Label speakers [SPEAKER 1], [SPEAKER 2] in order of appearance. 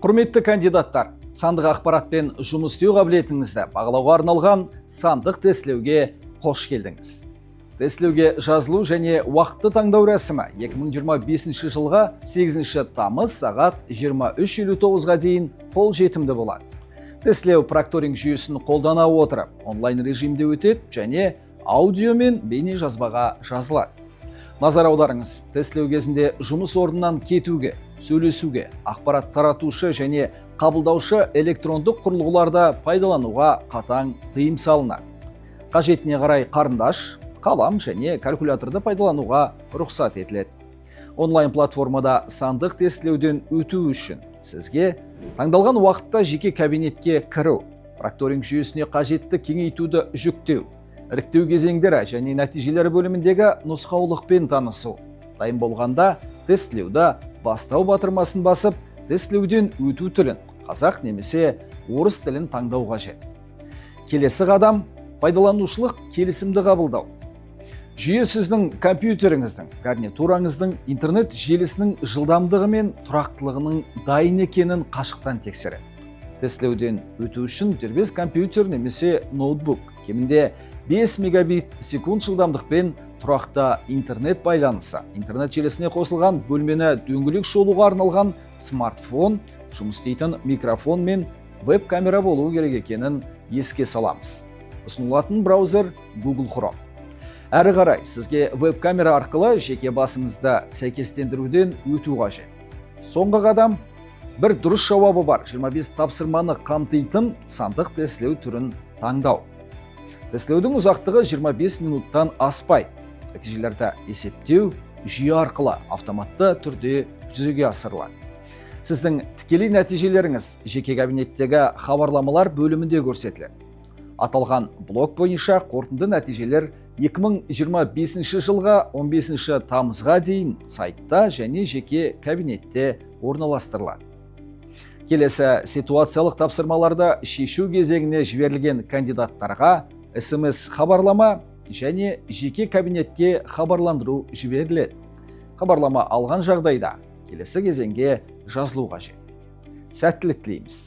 [SPEAKER 1] Құрметті кандидаттар, сандық ақпаратпен жұмыс істеу қабілетіңізді бағалауға арналған сандық тестілеуге қош келдіңіз. Тестілеуге жазылу және уақытты таңдау рәсімі 2025 жылға 8 тамыз сағат 23:59-ға дейін қолжетімді болады. Тестілеу прокторинг жүйесін қолдана отырып, онлайн режимде өтеді және аудио мен бейне жазбаға жазылады. Назар аударыңыз, тестілеу кезінде жұмыс орнынан кетуге, сөйлесуге, ақпарат таратушы және қабылдаушы электрондық құрылғыларда пайдалануға қатаң тыйым салынады. Қажетіне қарай қарындаш, қалам және калькуляторды пайдалануға рұқсат етіледі. Онлайн платформада сандық тестілеуден өту үшін сізге таңдалған уақытта жеке кабинетке кіру, прокторинг жүйесіне қажетті кеңейтуді жүктеу, іріктеу кезеңдері және нәтижелері бөліміндегі нұсқаулықпен танысу. Дайын болғанда тестілеуді бастау батырмасын басып, тестілеуден өту тілін, қазақ немесе орыс тілін таңдау қажет. Келесі қадам – пайдаланушылық келісімді қабылдау. Жүйе сіздің компьютеріңіздің, гарнитураңыздың, интернет желісінің жылдамдығы мен тұрақтылығының дайын екенін қашықтан тексереді. Тестілеуден өту үшін дербес компьютер немесе ноутбук, кемінде 5 мегабит секунд жылдамдықпен тұрақты интернет байланысы, интернет желісіне қосылған бөлмені дөңгелек шолуға арналған смартфон, жұмыс істейтін микрофон мен веб-камера болуы керек екенін еске саламыз. Ұсынылатын браузер Google Chrome. Әрі қарай сізге веб-камера арқылы жеке басыңызды сәйкестендіруден өту қажет. Соңғы қадам – бір дұрыс жауабы бар 25 тапсырманы қамтитын сандық тестілеу түрін таңдау. Тестілеудің ұзақтығы 25 минуттан аспайды. Нәтижелерді есептеу жүйе арқылы автоматты түрде жүзеге асырылады. Сіздің тікелей нәтижелеріңіз жеке кабинеттегі хабарламалар бөлімінде көрсетіледі. Аталған блок бойынша қорытынды нәтижелер 2025 жылға 15 тамызға дейін сайтта және жеке кабинетте орналастырылады. Келесі ситуациялық тапсырмаларды шешу кезеңіне жіберілген кандидаттарға SMS хабарлама және жеке кабинетке хабарландыру жіберіледі. Хабарлама алған жағдайда келесі кезеңге жазылу қажет. Сәттілік тілейміз.